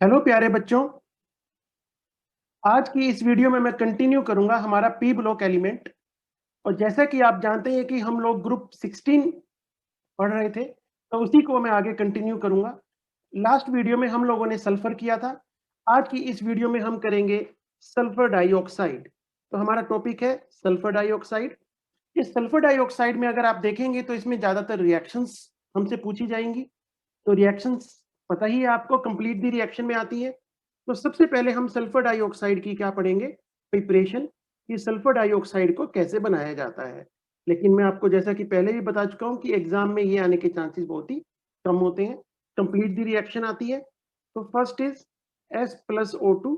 Hello प्यारे बच्चों। आज की इस वीडियो में मैं कंटिन्यू करूंगा हमारा पी ब्लॉक एलिमेंट। और जैसा कि आप जानते हैं कि हम लोग ग्रुप 16 पढ़ रहे थे, तो उसी को मैं आगे कंटिन्यू करूंगा। लास्ट वीडियो में हम लोगों ने सल्फर किया था। आज की इस वीडियो में हम करेंगे सल्फर डाइऑक्साइड। तो हमारा टॉपिक है सल्फर डाइऑक्साइड। इस सल्फर डाइऑक्साइड में अगर आप देखेंगे तो इसमें ज्यादातर रिएक्शंस हमसे पूछी जाएंगी। तो रिएक्शंस पता ही है आपको, कंप्लीट दी रिएक्शन में आती है। तो सबसे पहले हम सल्फर डाइऑक्साइड की क्या पढ़ेंगे, प्रिपरेशन, कि सल्फर डाइऑक्साइड को कैसे बनाया जाता है। लेकिन मैं आपको जैसा कि पहले भी बता चुका हूं कि एग्जाम में ये आने के चांसेस बहुत ही कम होते हैं। कंप्लीट दी रिएक्शन आती है। तो फर्स्ट इज S+O2।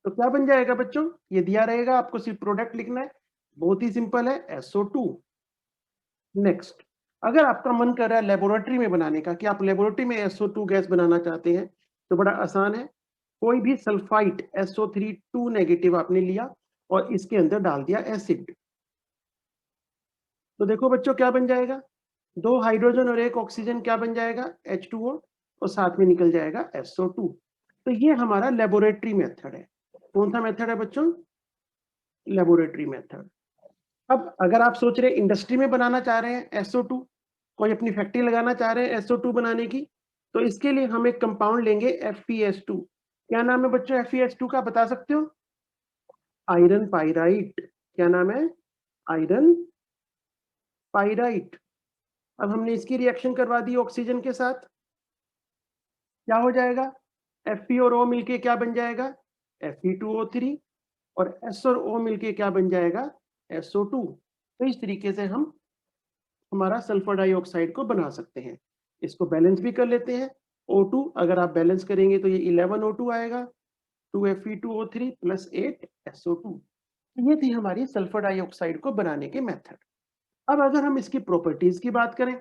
तो क्या बन जाएगा बच्चों, ये दिया रहेगा, आपको सिर्फ प्रोडक्ट लिखना है। बहुत ही सिंपल है, SO2। नेक्स्ट, अगर आपका मन कर रहा है लेबोरेटरी में बनाने का, कि आप लेबोरेटरी में SO2 गैस बनाना चाहते हैं, तो बड़ा आसान है। कोई भी सल्फाइट SO3 2 नेगेटिव आपने लिया और इसके अंदर डाल दिया एसिड। तो देखो बच्चों क्या बन जाएगा, 2 हाइड्रोजन और 1 ऑक्सीजन, क्या बन जाएगा H2O, और साथ में निकल जाएगा SO2। तो ये हमारा लेबोरेटरी मेथड है। कौन सा मेथड है बच्चों, लेबोरेटरी मेथड। अब अगर आप सोच रहे इंडस्ट्री में बनाना चाह रहे हैं SO2, कोई अपनी फैक्ट्री लगाना चाह रहे हैं SO2 बनाने की, तो इसके लिए हम एक कंपाउंड लेंगे FeS2। क्या नाम है बच्चों FeS2 का, बता सकते हो? Iron pyrite. क्या नाम है? Iron pyrite. अब हमने इसकी रिएक्शन करवा दी ऑक्सीजन के साथ, क्या हो जाएगा, Fe और O मिलके क्या बन जाएगा, Fe2O3। और S और O मिलके क्या बन जाएगा, SO2। तो इस तरीके से हम हमारा सल्फर डाइऑक्साइड को बना सकते हैं। इसको बैलेंस भी कर लेते हैं। O2 अगर आप बैलेंस करेंगे तो ये 11 O2 आएगा, 2Fe2O3 प्लस 8 SO2। ये थी हमारी सल्फर डाइऑक्साइड को बनाने के मेथड। अब अगर हम इसकी प्रॉपर्टीज की बात करें,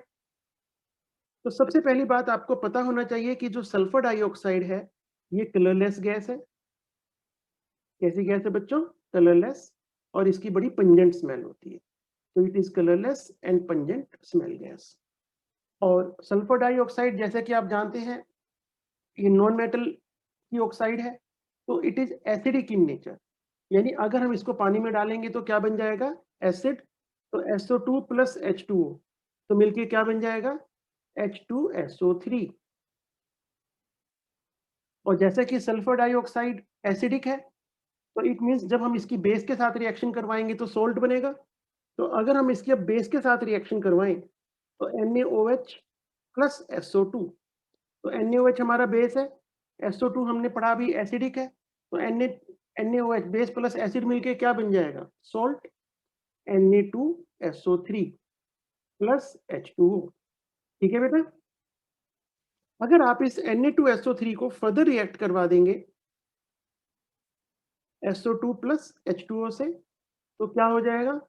तो सबसे पहली बात आपको पता होना चाहिए कि जो सल्फर डाइऑक्साइड है, ये कलरलेस गैस है। कैसी गैस है बच्चों, कलरलेस। और इसकी बड़ी पंजेंट स्मेल होती है। तो it is colourless and pungent smell gas. और सल्फर डाइऑक्साइड जैसे कि आप जानते हैं, ये नॉन मेटल की ऑक्साइड है। तो it is acidic in nature, यानी अगर हम इसको पानी में डालेंगे तो क्या बन जाएगा, एसिड। तो SO2 प्लस H2O, तो मिलके क्या बन जाएगा, H2SO3। और जैसे कि सल्फर डाइऑक्साइड एसिडिक है, तो इट मीन्स जब हम इसकी बेस के साथ रिएक्शन करवाएंगे तो सोल्ट बनेगा। तो अगर हम इसके बेस के साथ रिएक्शन करवाएं तो NaOH प्लस SO2। तो NaOH हमारा बेस है, SO2 हमने पढ़ा भी एसिडिक है। तो NaOH बेस प्लस एसिड मिलके क्या बन जाएगा, सॉल्ट, Na2SO3 प्लस H2O। ठीक है बेटा। अगर आप इस Na2SO3 को फर्दर रिएक्ट करवा देंगे SO2 प्लस H2O से, तो क्या हो जाएगा,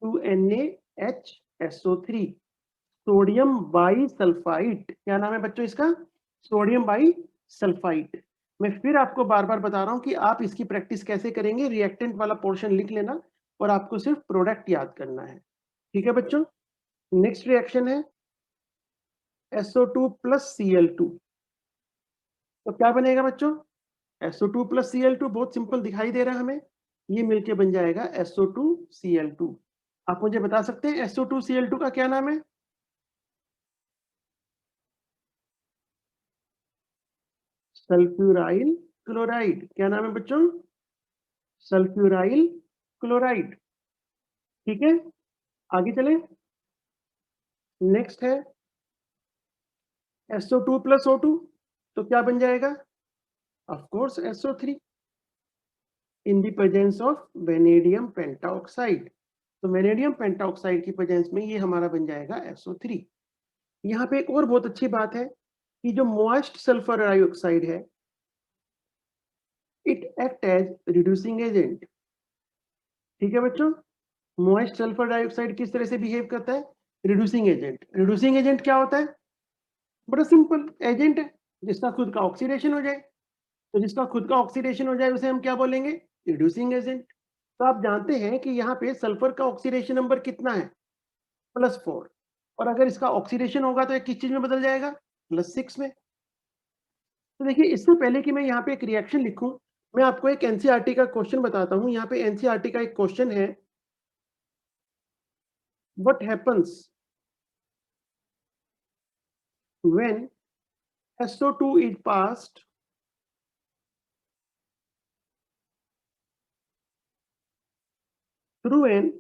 2NaHSO3, सोडियम बाई सल्फाइड। क्या नाम है बच्चों इसका, सोडियम बाई सल्फाइड। मैं फिर आपको बार बार बता रहा हूं कि आप इसकी प्रैक्टिस कैसे करेंगे, रिएक्टेंट वाला पोर्शन लिख लेना और आपको सिर्फ प्रोडक्ट याद करना है। ठीक है बच्चों। नेक्स्ट रिएक्शन है SO2 प्लस Cl2। तो क्या बनेगा बच्चों, SO2 प्लस Cl2, बहुत सिंपल दिखाई दे रहा है हमें। ये मिलके बन जाएगा SO2Cl2। आप मुझे बता सकते हैं SO2Cl2 का क्या नाम है, सल्फ्यूराइल क्लोराइड। क्या नाम है बच्चों, सल्फ्यूराइल क्लोराइड। ठीक है, आगे चले। नेक्स्ट है SO2 प्लस O2। तो क्या बन जाएगा, of course SO3 in the presence of vanadium pentoxide. तो वेनेडियम पेंटाऑक्साइड की प्रेजेंस में ये हमारा बन जाएगा SO3। यहाँ पे एक और बहुत अच्छी बात है कि जो मॉइस्ट सल्फर डाइऑक्साइड है, it act as reducing agent. ठीक है बच्चों, मॉइस्ट सल्फर डाइऑक्साइड किस तरह से बिहेव करता है, रिड्यूसिंग एजेंट। रिड्यूसिंग एजेंट क्या होता है, बड़ा सिंपल, एजेंट है जिसका खुद का ऑक्सीडेशन हो जाए। तो जिसका खुद का ऑक्सीडेशन हो जाए उसे हम क्या बोलेंगे, रिड्यूसिंग एजेंट। तो आप जानते हैं कि यहाँ पे सल्फर का ऑक्सीडेशन नंबर कितना है, +4। और अगर इसका ऑक्सीडेशन होगा तो ये किस चीज में बदल जाएगा, +6 में। तो देखिए, इससे पहले कि मैं यहाँ पे एक रिएक्शन लिखूं, मैं आपको एक एनसीईआरटी का क्वेश्चन बताता हूं। यहाँ पे एनसीईआरटी का एक क्वेश्चन है, what happens when SO2 is passed through an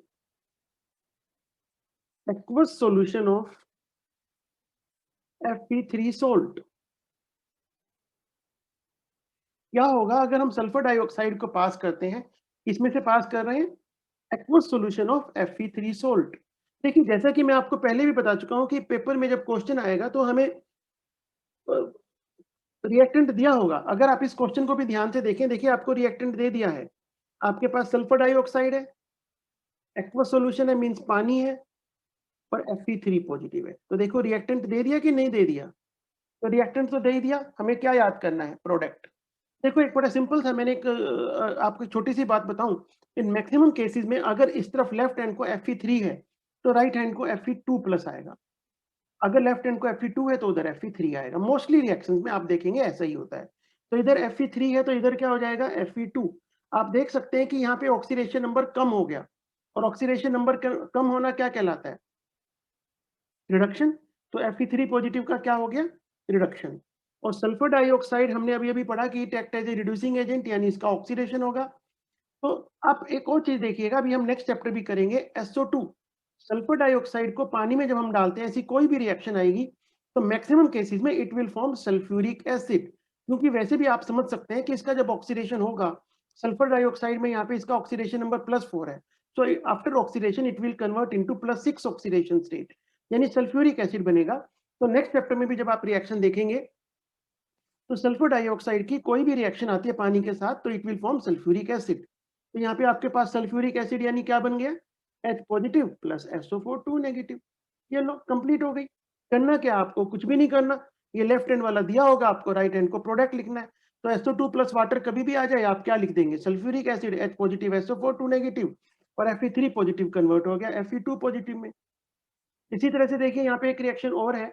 aqueous solution of Fe3 salt। क्या होगा अगर हम सल्फर डाइऑक्साइड को पास करते हैं, इसमें से पास कर रहे हैं aqueous solution of Fe3 salt. देखिए, जैसा कि मैं आपको पहले भी बता चुका हूं कि पेपर में जब क्वेश्चन आएगा तो हमें रिएक्टेंट दिया होगा। अगर आप इस क्वेश्चन को भी ध्यान से देखें, देखिए आपको रिएक्टेंट दे दिया है। आपके पास सल्फर डाइऑक्साइड है, एक्वस सॉल्यूशन है, मींस पानी है, और Fe3 पॉजिटिव है। तो देखो, रिएक्टेंट दे दिया कि नहीं दे दिया? तो रिएक्टेंट तो दे ही दिया, हमें क्या याद करना है? प्रोडक्ट। देखो, एक बड़ा सिंपल था, मैंने एक आपको छोटी सी बात बताऊं। इन मैक्सिमम केसेस में अगर इस तरफ लेफ्ट हैंड को Fe3 है तो राइट हैंड को Fe2 प्लस आएगा। अगर लेफ्ट हैंड को Fe2 है तो उधर Fe3 आएगा। मोस्टली रिएक्शंस में आप देखेंगे ऐसा ही होता है। तो इधर Fe3 है तो इधर क्या हो जाएगा? Fe2। आप देख सकते हैं कि यहाँ पे ऑक्सीडेशन नंबर कम हो गया, और ऑक्सीडेशन नंबर कम होना क्या कहलाता है? रिडक्शन। तो Fe3 पॉजिटिव का क्या हो गया? रिडक्शन। और सल्फर डाइऑक्साइड हमने अभी अभी पढ़ा कि it act as a reducing agent, यानी इसका ऑक्सीडेशन होगा। तो आप एक और चीज देखिएगा, अभी हम नेक्स्ट चैप्टर भी करेंगे, SO2। सल्फर डाइऑक्साइड को पानी में जब हम डालते हैं, ऐसी कोई भी रिएक्शन आएगी तो मैक्सिमम केसेस में it will form sulphuric acid. क्योंकि वैसे भी आप समझ सकते हैं कि इसका जब ऑक्सीडेशन होगा, सल्फर डाइऑक्साइड में यहाँ पे इसका ऑक्सीडेशन नंबर +4 है। So after oxidation it will convert into +6 oxidation state, यानी सल्फ्यूरिक एसिड बनेगा। तो नेक्स्ट चैप्टर में भी जब आप रिएक्शन देखेंगे तो सल्फर डाइऑक्साइड की कोई भी रिएक्शन आती है पानी के साथ तो it will form sulphuric acid. तो यहाँ पे आपके पास सल्फ्यूरिक एसिड यानी क्या बन गया? H positive plus SO4 2 negative. ये लो, कंप्लीट हो गई। करना क्या आपको? कुछ भी नहीं करना। ये लेफ्ट हैंड वाला दिया होगा आपको, राइट हैंड को प्रोडक्ट लिखना है। तो SO2 प्लस वाटर कभी भी आ जाए, आप क्या लिख देंगे? Sulphuric acid H positive SO4 2 negative, और Fe3 पॉजिटिव कन्वर्ट हो गया Fe2 पॉजिटिव में। इसी तरह से देखिए, यहाँ पे एक रिएक्शन और है,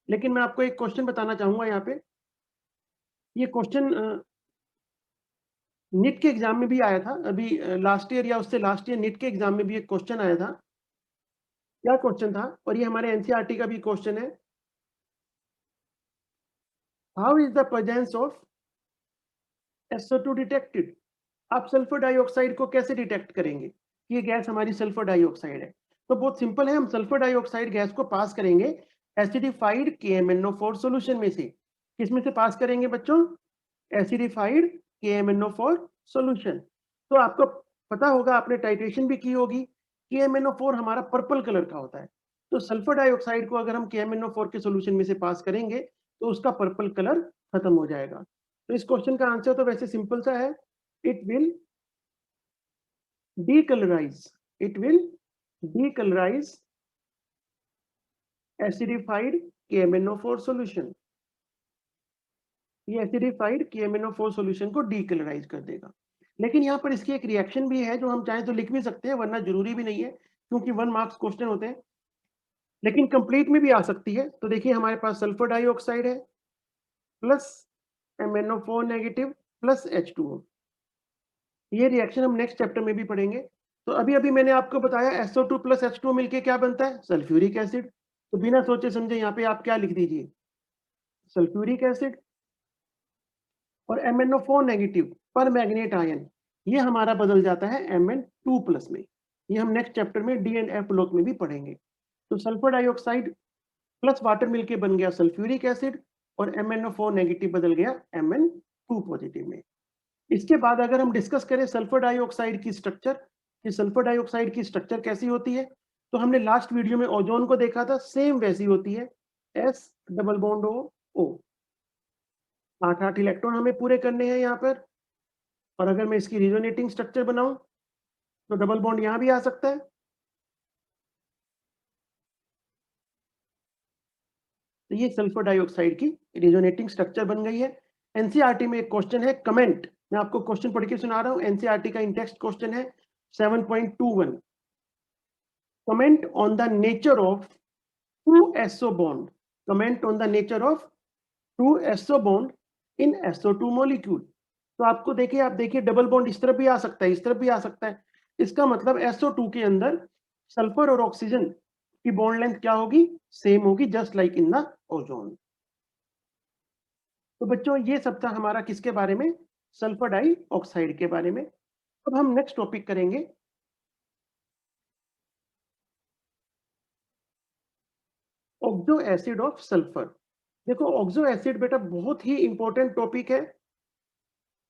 लेकिन मैं आपको एक क्वेश्चन बताना चाहूंगा यहाँ पे। ये क्वेश्चन नीट के एग्जाम में भी आया था अभी, लास्ट ईयर या उससे लास्ट ईयर नीट के एग्जाम में भी एक क्वेश्चन आया था। क्या क्वेश्चन था? और ये हमारे एनसीईआरटी का भी क्वेश्चन है। How is the presence of SO2 detected? आप सल्फर डाइऑक्साइड को कैसे डिटेक्ट करेंगे? ये गैस हमारी सल्फर डाइऑक्साइड है। तो बहुत सिंपल है, हम सल्फर डाइऑक्साइड गैस को पास करेंगे एसिडिफाइड KMnO4 सॉल्यूशन में से। किसमें से पास करेंगे बच्चों? Acidified KMnO4 solution. तो आपको पता होगा, आपने टाइट्रेशन भी की होगी, KMnO4 हमारा पर्पल कलर का होता है। तो सल्फर डाइऑक्साइड को अगर हम KMnO4 के सॉल्यूशन में से पास करेंगे तो उसका पर्पल कलर खत्म हो जाएगा। तो इस क्वेश्चन का आंसर तो वैसे सिंपल सा है, it will decolorize, it will decolorize acidified KMnO4 solution। ये एसिडिफाइड KMnO4 सॉल्यूशन को डीकलराइज कर देगा। लेकिन यहाँ पर इसकी एक रिएक्शन भी है जो हम चाहें तो लिख भी सकते हैं, वरना जरूरी भी नहीं है, क्योंकि 1 मार्क्स क्वेश्चन होते हैं। लेकिन कंप्लीट में भी आ सकती है। तो देखिए, हमारे पास सल्फर डाइऑक्साइड है plus MnO4 negative plus H2O। ये रिएक्शन हम नेक्स्ट चैप्टर में भी पढ़ेंगे। तो अभी अभी मैंने आपको बताया SO2 प्लस H2O मिलके क्या बनता है? Sulphuric acid. तो बिना सोचे समझे यहाँ पे आप क्या लिख दीजिए? Sulphuric acid. और MnO4 नेगेटिव पर मैग्नेट आयन, ये हमारा बदल जाता है Mn2 प्लस में। ये हम नेक्स्ट चैप्टर में D एंड F ब्लॉक में भी पढ़ेंगे। तो सल्फर डाइऑक्साइड प्लस वाटर मिलके बन गया सल्फ्यूरिक एसिड, और MnO4 नेगेटिव बदल गया Mn2 पॉजिटिव में। इसके बाद अगर हम डिस्कस करें सल्फर डाइऑक्साइड की स्ट्रक्चर, कि सल्फर डाइऑक्साइड की स्ट्रक्चर कैसी होती है, तो हमने लास्ट वीडियो में ओजोन को देखा था, सेम वैसी होती है, S double bond O। 8 electron हमें पूरे करने हैं यहाँ पर। और अगर मैं इसकी रिजोनेटिंग स्ट्रक्चर बनाऊं तो डबल बॉन्ड यहां भी आ सकता है। तो ये सल्फर डाइऑक्साइड की रिजोनेटिंग स्ट्रक्चर बन गई है। एनसीईआरटी में एक क्वेश्चन है, कमेंट। मैं आपको क्वेश्चन पढ़ के सुना रहा हूं, एनसीईआरटी का इंटेक्स्ट क्वेश्चन है 7.21। Comment on the nature of 2 SO bond. Comment on the nature of 2 SO bond in SO2 molecule. तो आपको देखिए, आप देखिए डबल बॉन्ड इस तरफ भी आ सकता है, इस तरफ भी आ सकता है। इसका मतलब SO2 के अंदर सल्फर और ऑक्सीजन की बॉन्ड लेंथ क्या होगी? सेम होगी, just like in the ozone. तो बच्चों ये सब था हमारा किसके बारे में? सल्फर डाइऑक्साइड के बारे में। अब हम नेक्स्ट टॉपिक करेंगे ऑक्सो एसिड ऑफ सल्फर। देखो ऑक्सो एसिड बेटा बहुत ही इंपॉर्टेंट टॉपिक है।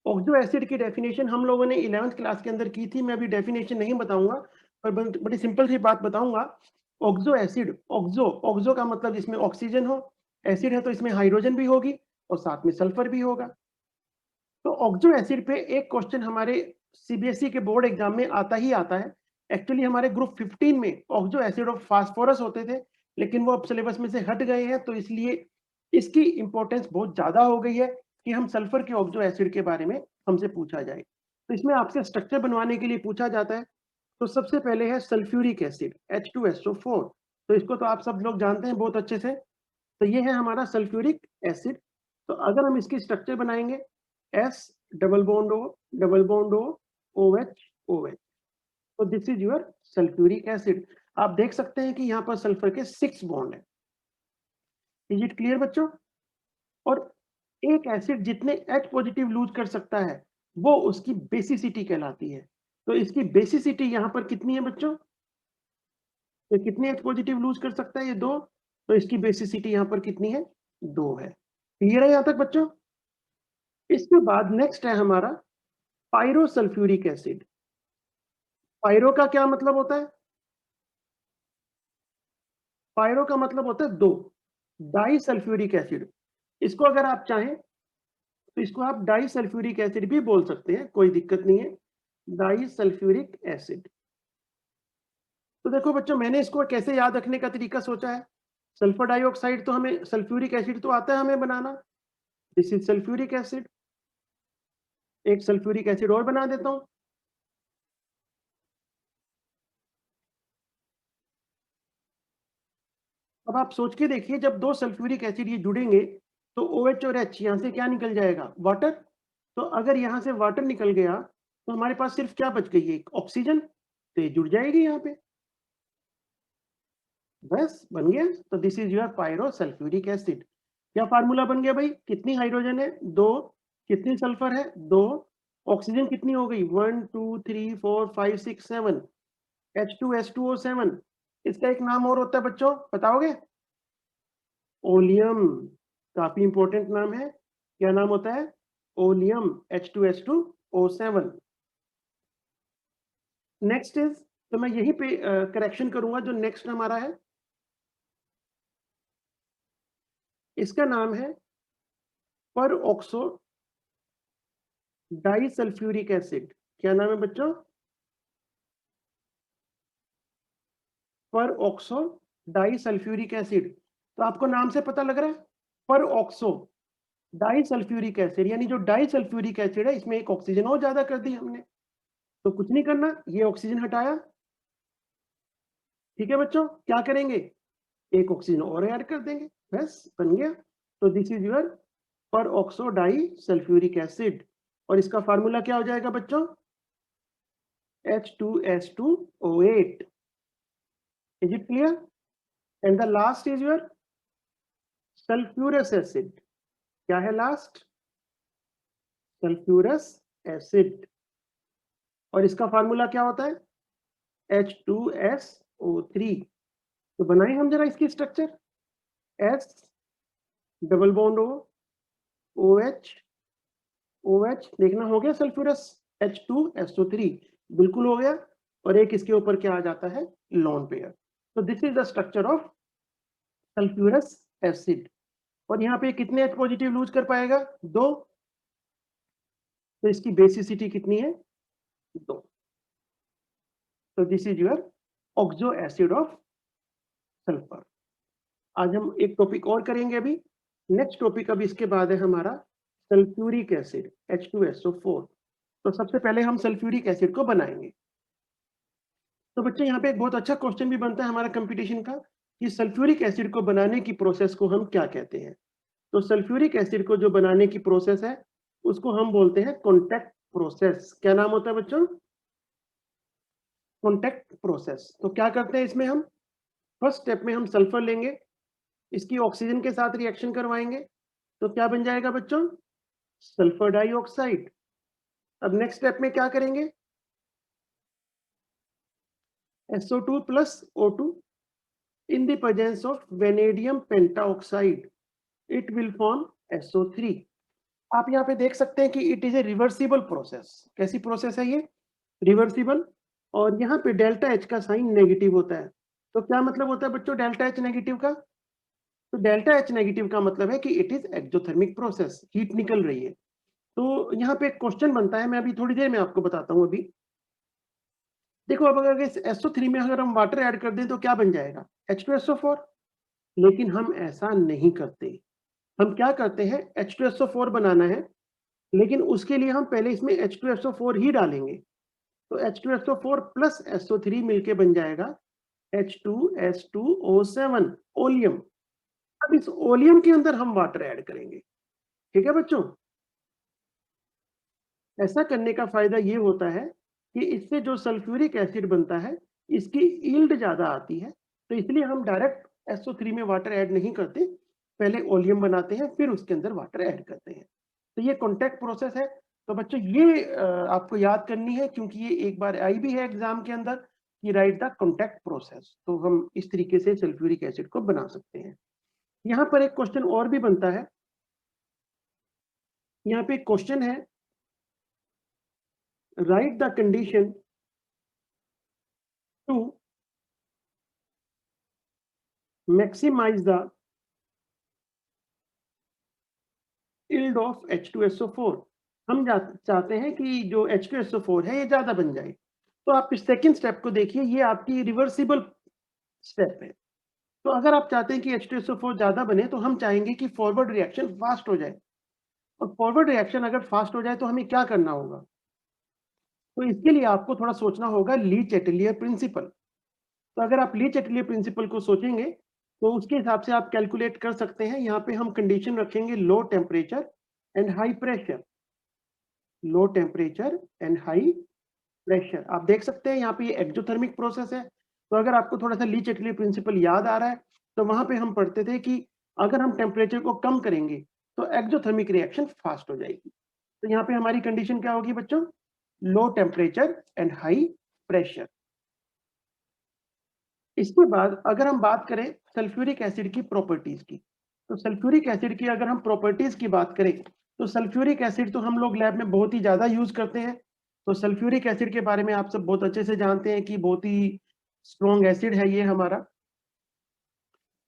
ऑक्सो एसिड की डेफिनेशन हम लोगों ने 11th क्लास के अंदर की थी। मैं अभी डेफिनेशन नहीं बताऊंगा, पर बड़ी सिंपल सी बात बताऊंगा। ऑक्सो एसिड, ऑक्सो ऑक्सो का मतलब जिसमें ऑक्सीजन हो, एसिड है तो इसमें हाइड्रोजन भी होगी और साथ में सल्फर भी होगा। तो ऑक्सो एसिड पे एक क्वेश्चन हमारे सीबीएसई के बोर्ड एग्जाम में आता ही आता है। एक्चुअली हमारे ग्रुप 15 में ऑक्सो एसिड ऑफ फास्फोरस होते थे, लेकिन वो अब सिलेबस में से हट गए हैं, तो इसलिए इसकी इंपॉर्टेंस बहुत ज्यादा हो गई है कि हम सल्फर के ऑक्सो एसिड के बारे में हमसे पूछा जाए। तो इसमें आपसे स्ट्रक्चर बनवाने के लिए पूछा जाता है। तो सबसे पहले है सल्फ्यूरिक एसिड H2SO4। तो इसको तो आप सब लोग जानते हैं बहुत अच्छे से। तो ये है हमारा सल्फ्यूरिक एसिड। तो अगर हम इसकी स्ट्रक्चर बनाएंगे, S double bond O double bond O OH OH, तो this is your sulphuric acid. आप देख सकते हैं कि यहाँ पर सल्फर के 6 बॉन्ड है। इज इट क्लियर बच्चों? और एक एसिड जितने H पॉजिटिव लूज कर सकता है वो उसकी बेसिसिटी कहलाती है। तो इसकी बेसिसिटी यहाँ पर कितनी है बच्चों? तो कितने H पॉजिटिव लूज कर सकता है ये? 2। तो इसकी बेसिसिटी यहाँ पर कितनी है? 2 है। क्लियर है यहाँ तक बच्चों? इसके बाद नेक्स्ट है हमारा पायरोसल्फ्यूरिक एसिड। पायरो का क्या मतलब होता है? पायरो का मतलब होता है 2, डाई सल्फ्यूरिक एसिड। इसको अगर आप चाहें तो इसको आप डाई सल्फ्यूरिक एसिड भी बोल सकते हैं, कोई दिक्कत नहीं है। Disulphuric acid. तो देखो बच्चों, मैंने इसको कैसे याद रखने का तरीका सोचा है। सल्फर डाइऑक्साइड तो हमें, सल्फ्यूरिक एसिड तो आता है हमें बनाना। This is sulphuric acid. एक सल्फ्यूरिक एसिड और बना देता हूं। अब आप सोच के देखिए, जब 2 सल्फ्यूरिक एसिड ये जुड़ेंगे तो OH और H यहाँ से क्या निकल जाएगा? वाटर। तो अगर यहाँ से वाटर निकल गया तो हमारे पास सिर्फ क्या बच गई? एक ऑक्सीजन। तो ये जुड़ जाएगी यहाँ पे, बस बन गया। तो this is your pyrosulphuric acid. क्या फार्मूला बन गया भाई? कितनी हाइड्रोजन है? 2। कितनी सल्फर है? 2। ऑक्सीजन कितनी हो गई? 1 2 3 4 5 6 7। H2S2O7। इसका एक नाम और होता है बच्चों, बताओगे? ओलियम। काफी इंपॉर्टेंट नाम है। क्या नाम होता है? Oleum, H2S2O7। नेक्स्ट इज, तो मैं यहीं पे करेक्शन करूंगा। जो नेक्स्ट हमारा है इसका नाम है पर ऑक्सो डाइसल्फ्यूरिक एसिड। क्या नाम है बच्चों? पर ऑक्सो डाइसल्फ्यूरिक एसिड। तो आपको नाम से पता लग रहा है, पर ऑक्सो डाइसल्फ्यूरिक एसिड, यानी जो डाइसल्फ्यूरिक एसिड है इसमें एक ऑक्सीजन और ज्यादा कर दी हमने। तो कुछ नहीं करना, ये ऑक्सीजन हटाया, ठीक है बच्चों। क्या करेंगे? एक ऑक्सीजन और ऐड कर देंगे, बस बन गया। तो दिस इज योर पर ऑक्सो डाई सल्फ्यूरिक एसिड। और इसका फार्मूला क्या हो जाएगा बच्चों? H2S2O8। Is it clear? And the last is your sulphurous acid. क्या है लास्ट? Sulphurous acid. और इसका फार्मूला क्या होता है? H2SO3। तो बनाए हम जरा इसकी structure. S double bond O OH OH, देखना हो गया सल्फ्यूरस H2SO3, बिल्कुल हो गया। और एक इसके ऊपर क्या आ जाता है? Lone pair. तो this is the structure of sulphurous acid. और यहाँ पे कितने H पॉजिटिव लूज कर पाएगा? 2। तो इसकी बेसिसिटी कितनी है? 2। तो this is your oxo acid of sulphur. आज हम एक टॉपिक और करेंगे अभी। नेक्स्ट टॉपिक अभी इसके बाद है हमारा सल्फ्यूरिक एसिड H2SO4। तो सबसे पहले हम सल्फ्यूरिक एसिड को बनाएंगे। तो बच्चे यहाँ पे एक बहुत अच्छा क्वेश्चन भी बनता है हमारा कंपटीशन का, कि सल्फ्यूरिक एसिड को बनाने की प्रोसेस को हम क्या कहते हैं। तो सल्फ्यूरिक एसिड को जो बनाने की प्रोसेस है उसको हम बोलते हैं कॉन्टैक्ट प्रोसेस। क्या नाम होता है बच्चों? Contact process. तो क्या करते हैं इसमें हम, फर्स्ट स्टेप में हम सल्फर लेंगे, इसकी ऑक्सीजन के साथ रिएक्शन करवाएंगे, तो क्या बन जाएगा बच्चों? Sulphur dioxide. अब नेक्स्ट स्टेप में क्या करेंगे? SO2 plus O2 in the presence of vanadium pentaoxide, it will form SO3। आप यहाँ पे देख सकते हैं कि it is a reversible process. कैसी प्रोसेस है ये? रिवर्सिबल। और यहाँ पे डेल्टा एच का साइन नेगेटिव होता है। तो क्या मतलब होता है बच्चों डेल्टा एच नेगेटिव का? तो डेल्टा एच नेगेटिव का मतलब है कि it is exothermic process, heat निकल रही है। तो यहाँ पे एक क्वेश्चन बनता है, मैं अभी थोड़ी देर में आपको बताता हूँ। अभी देखो, अब अगर इस SO3 में अगर हम वाटर ऐड कर दें तो क्या बन जाएगा? H2SO4। लेकिन हम ऐसा नहीं करते। हम क्या करते हैं, H2SO4 बनाना है, लेकिन उसके लिए हम पहले इसमें H2SO4 ही डालेंगे। तो H2SO4 प्लस SO3 मिलके बन जाएगा H2S2O7, ओलियम। अब इस ओलियम के अंदर हम वाटर ऐड करेंगे। ठीक है बच्चों? ऐसा करने का फायदा ये होता है कि इससे जो सल्फ्यूरिक एसिड बनता है, इसकी यील्ड ज्यादा आती है। तो इसलिए हम डायरेक्ट SO3 में वाटर ऐड नहीं करते, पहले ओलियम बनाते हैं, फिर उसके अंदर वाटर ऐड करते हैं। तो ये कॉन्टैक्ट प्रोसेस है। तो बच्चों ये आपको याद करनी है, क्योंकि ये एक बार आई भी है एग्जाम के अंदर कि राइट द कॉन्टैक्ट प्रोसेस। तो हम इस तरीके से सल्फ्यूरिक एसिड को बना सकते हैं। यहाँ पर एक क्वेश्चन और भी बनता है। यहाँ पे एक क्वेश्चन है, write the condition to maximize the yield of H2SO4। हम चाहते हैं कि जो H2SO4 है ये ज्यादा बन जाए। तो आप इस सेकंड स्टेप को देखिए, ये आपकी रिवर्सिबल स्टेप है। तो अगर आप चाहते हैं कि H2SO4 ज्यादा बने, तो हम चाहेंगे कि फॉरवर्ड रिएक्शन फास्ट हो जाए। और फॉरवर्ड रिएक्शन अगर फास्ट हो जाए तो हमें क्या करना होगा? तो इसके लिए आपको थोड़ा सोचना होगा ली चैटलियर प्रिंसिपल। तो अगर आप ली चैटलियर प्रिंसिपल को सोचेंगे तो उसके हिसाब से आप कैलकुलेट कर सकते हैं। यहाँ पे हम कंडीशन रखेंगे low temperature and high pressure. Low temperature and high pressure, आप देख सकते हैं यहाँ पे ये एक्सोथर्मिक प्रोसेस है। तो अगर आपको थोड़ा सा ली चैटलियर प्रिंसिपल याद आ रहा है, तो वहां पे हम पढ़ते थे कि अगर हम टेम्परेचर को कम करेंगे तो एक्सोथर्मिक रिएक्शन फास्ट हो जाएगी। तो यहाँ पे हमारी कंडीशन क्या होगी बच्चों? Low temperature and high pressure. इसके बाद अगर हम बात करें सल्फ्यूरिक एसिड की प्रॉपर्टीज की, तो सल्फ्यूरिक एसिड की अगर हम प्रॉपर्टीज की बात करें, तो सल्फ्यूरिक एसिड तो हम लोग लैब में बहुत ही ज्यादा यूज करते हैं। तो सल्फ्यूरिक एसिड के बारे में आप सब बहुत अच्छे से जानते हैं कि बहुत ही स्ट्रॉन्ग एसिड है ये हमारा।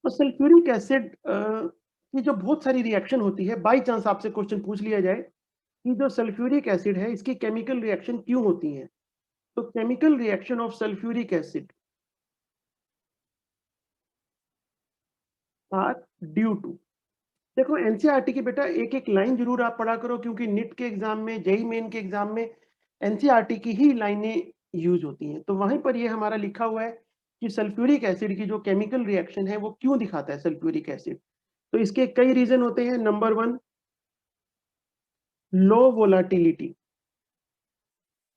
तो सल्फ्यूरिक एसिड की जो बहुत सारी रिएक्शन होती है, बाई चांस आपसे क्वेश्चन पूछ लिया जाए कि जो सल्फ्यूरिक एसिड है इसकी केमिकल रिएक्शन क्यों होती है, तो chemical reaction of sulphuric acid are due to, देखो एनसीईआरटी की बेटा एक एक लाइन जरूर आप पढ़ा करो, क्योंकि निट के एग्जाम में, जेई मेन के एग्जाम में एनसीईआरटी की ही लाइनें यूज होती हैं। तो वहीं पर ये हमारा लिखा हुआ है कि सल्फ्यूरिक एसिड की जो केमिकल रिएक्शन है वो क्यों दिखाता है सल्फ्यूरिक एसिड। तो इसके कई रीजन होते हैं। Number 1, low volatility.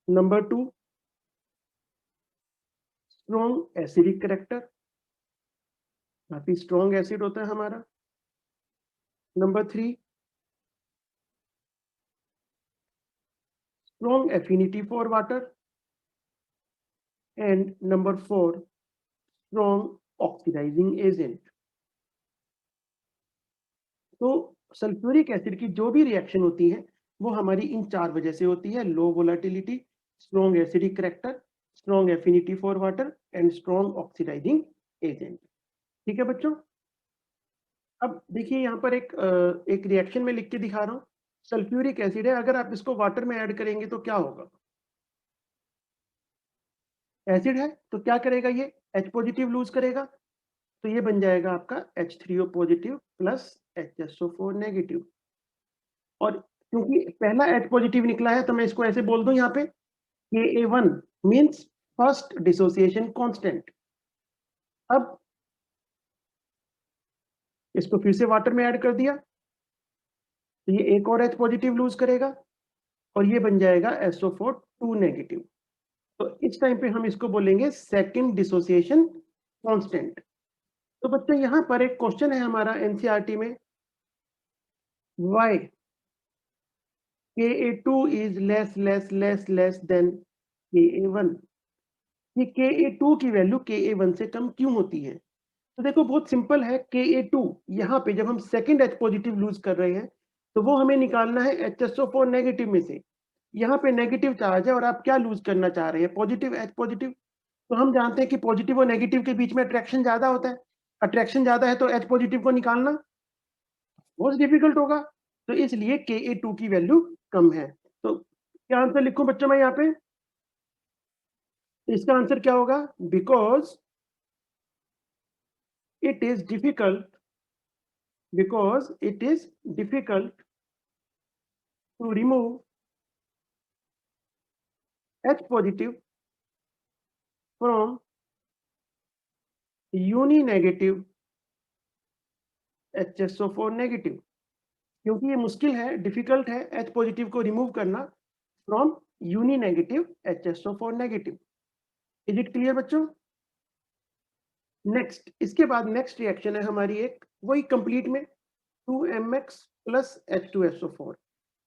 Number 2, strong acidic character, काफी स्ट्रॉन्ग एसिड होता है हमारा। Number 3, strong affinity for water, and number 4, strong oxidizing agent। तो सल्फ्यूरिक एसिड की जो भी रिएक्शन होती है वो हमारी इन 4 वजह से होती है: low volatility, strong acidic character, strong affinity for water and strong oxidising agent. ठीक है बच्चों? अब देखिए यहाँ पर एक रिएक्शन में लिख के दिखा रहा हूँ। सल्फ्यूरिक एसिड है, अगर आप इसको वाटर में ऐड करेंगे तो क्या होगा? एसिड है तो क्या करेगा ये? H पॉजिटिव लूज करेगा, तो ये बन जाएगा आपका H3O positive plus HSO4 negative. और क्योंकि पहला H पॉजिटिव निकला है तो मैं इसको ऐसे बोल दूं यहाँ पे Ka1 means first dissociation constant. अब इसको फिर से वाटर में ऐड कर दिया, तो ये एक और H पॉजिटिव लूज करेगा और ये बन जाएगा SO4 2 नेगेटिव। तो इस टाइम पे हम इसको बोलेंगे सेकंड डिसोसिएशन कांस्टेंट। तो बच्चों यहाँ पर एक क्वेश्चन है हमारा एनसीईआरटी में, why Ka2 is less than Ka1, ये Ka2 की वैल्यू Ka1 से कम क्यों होती है? तो देखो बहुत सिंपल है, Ka2 यहाँ पे जब हम सेकंड H पॉजिटिव लूज कर रहे हैं तो वो हमें निकालना है HSO4 नेगेटिव में से। यहाँ पे नेगेटिव चार्ज है और आप क्या लूज करना चाह रहे हैं? Positive H positive. तो हम जानते हैं कि पॉजिटिव और नेगेटिव के बीच में अट्रैक्शन ज्यादा होता है, अट्रैक्शन ज्यादा है तो H पॉजिटिव को निकालना बहुत डिफिकल्ट होगा, तो इसलिए Ka2 की वैल्यू कम है। तो क्या आंसर लिखूं बच्चों मैं यहाँ पे? इसका आंसर क्या होगा? Because it is difficult because it is difficult to remove H positive from uni negative HSO4 negative, क्योंकि ये मुश्किल है, डिफिकल्ट है H पॉजिटिव को रिमूव करना from uni negative HSO4 negative. Is it clear बच्चों? नेक्स्ट, इसके बाद नेक्स्ट रिएक्शन है हमारी एक वही कंप्लीट में 2mx प्लस H2SO4।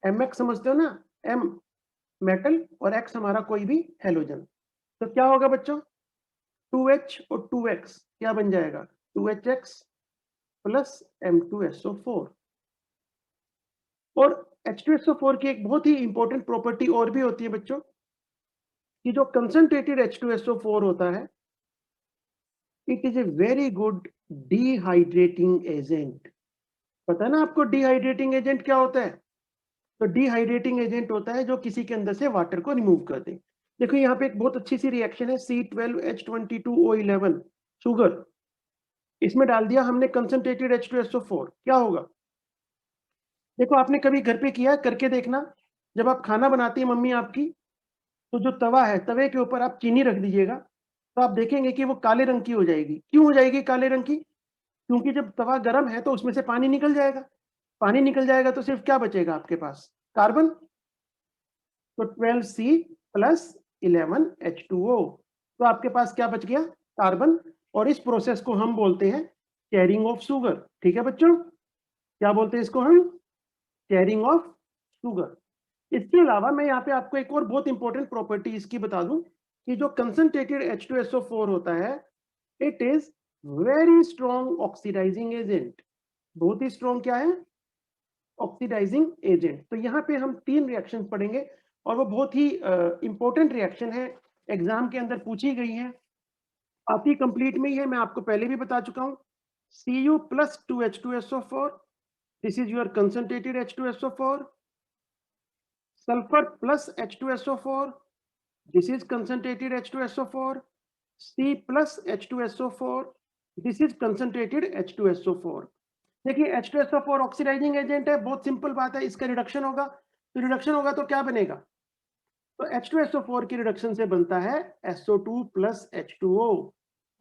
mx समझते हो ना, m मेटल और x हमारा कोई भी हेलोजन। तो क्या होगा बच्चों? 2H और 2x क्या बन जाएगा? 2HX plus M2SO4। और H2SO4 की एक बहुत ही इंपॉर्टेंट प्रॉपर्टी और भी होती है बच्चों, कि जो कंसंट्रेटेड H2SO4 होता है, it is a very good dehydrating agent. पता है ना आपको डिहाइड्रेटिंग एजेंट क्या होता है? तो डिहाइड्रेटिंग एजेंट होता है जो किसी के अंदर से वाटर को रिमूव कर दे। देखो यहाँ पे एक बहुत अच्छी सी रिएक्शन है, C12H22O11 शुगर, इसमें डाल दिया हमने कंसंट्रेटेड H2SO4, क्या होगा? देखो आपने कभी घर पे किया, करके देखना, जब आप खाना बनाती है मम्मी आपकी, तो जो तवा है, तवे के ऊपर आप चीनी रख दीजिएगा, तो आप देखेंगे कि वो काले रंग की हो जाएगी। क्यों हो जाएगी काले रंग की? क्योंकि जब तवा गर्म है तो उसमें से पानी निकल जाएगा, पानी निकल जाएगा तो सिर्फ क्या बचेगा आपके पास? कार्बन। तो 12C प्लस 11H2O, तो आपके पास क्या बच गया? कार्बन। और इस प्रोसेस को हम बोलते हैं शेयरिंग ऑफ शुगर। ठीक है बच्चों, क्या बोलते हैं इसको हम? Sharing of sugar. इसके अलावा मैं यहाँ पे आपको एक और बहुत इंपॉर्टेंट प्रॉपर्टी इसकी बता दूं, कि जो कंसंट्रेटेड H2SO4 होता है, it is very strong oxidising agent. बहुत ही स्ट्रॉन्ग क्या है? Oxidising agent. तो यहाँ पे हम 3 रिएक्शन पढ़ेंगे और वो बहुत ही इंपॉर्टेंट रिएक्शन है, एग्जाम के अंदर पूछी गई है, काफी कंप्लीट में ही है, मैं आपको पहले भी बता चुका हूँ। Cu plus 2H2SO4, this is your concentrated H2SO4. Sulfur plus H2SO4, this is concentrated H2SO4. C plus H2SO4, this is concentrated H2SO4. देखिए H2SO4 ऑक्सीडाइजिंग एजेंट है, बहुत सिंपल बात है, इसका रिडक्शन होगा, तो रिडक्शन होगा तो क्या बनेगा? तो H2SO4 की रिडक्शन से बनता है SO2 प्लस H2O।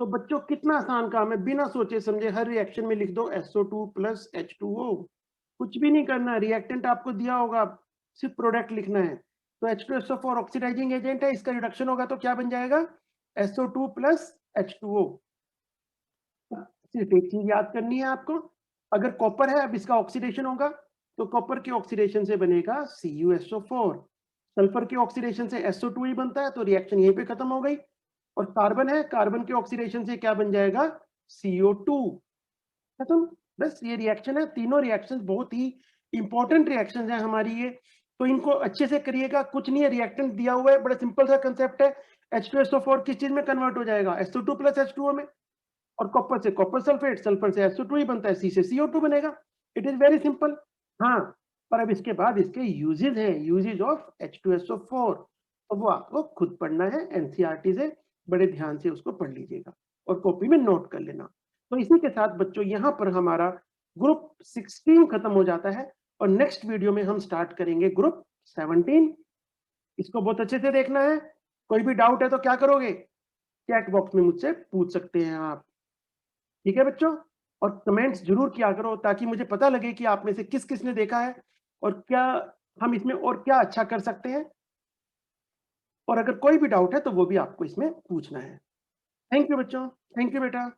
तो बच्चों कितना आसान काम है, बिना सोचे समझे हर रिएक्शन में लिख दो SO2 प्लस H2O। कुछ भी नहीं करना, रिएक्टेंट आपको दिया होगा, सिर्फ प्रोडक्ट लिखना है। तो H2SO4 ऑक्सीडाइजिंग एजेंट है, इसका रिडक्शन होगा तो क्या बन जाएगा? SO2 plus H2O। सिर्फ एक चीज याद करनी है आपको, अगर कॉपर है, अब इसका ऑक्सीडेशन होगा, तो कॉपर के ऑक्सीडेशन से बनेगा CuSO4। सल्फर के ऑक्सीडेशन से SO2 ही बनता है, तो रिएक्शन यहीं पे खत्म हो गई। और कार्बन है, कार्बन के ऑक्सीडेशन से क्या बन जाएगा? CO2। खत्म। बस ये रिएक्शन है, तीनों रिएक्शन बहुत ही इंपॉर्टेंट रिएक्शन है हमारी ये, तो इनको अच्छे से करिएगा। कुछ नहीं है, रिएक्टेंट दिया हुआ है, बड़ा सिंपल सा कंसेप्ट है। H2SO4 किस चीज में कन्वर्ट हो जाएगा? SO2 प्लस H2O में। और कॉपर से कॉपर सल्फेट, सल्फर से SO2 ही बनता है, C से CO2 बनेगा। It is very simple. हाँ, पर अब इसके बाद इसके यूजेज हैं, यूजेज ऑफ H2SO4, तो वो आपको खुद पढ़ना है एनसीईआरटी से, बड़े ध्यान से उसको पढ़ लीजिएगा और कॉपी में नोट कर लेना। तो इसी के साथ बच्चों यहाँ पर हमारा ग्रुप 16 खत्म हो जाता है और नेक्स्ट वीडियो में हम स्टार्ट करेंगे ग्रुप 17। इसको बहुत अच्छे से देखना है, कोई भी डाउट है तो क्या करोगे? चैट बॉक्स में मुझसे पूछ सकते हैं आप। ठीक है बच्चों, और कमेंट्स जरूर किया करो ताकि मुझे पता लगे कि आप में से किस किस ने देखा है और क्या हम इसमें और क्या अच्छा कर सकते हैं? और अगर कोई भी डाउट है तो वो भी आपको इसमें पूछना है। थैंक यू बच्चों, थैंक यू बेटा।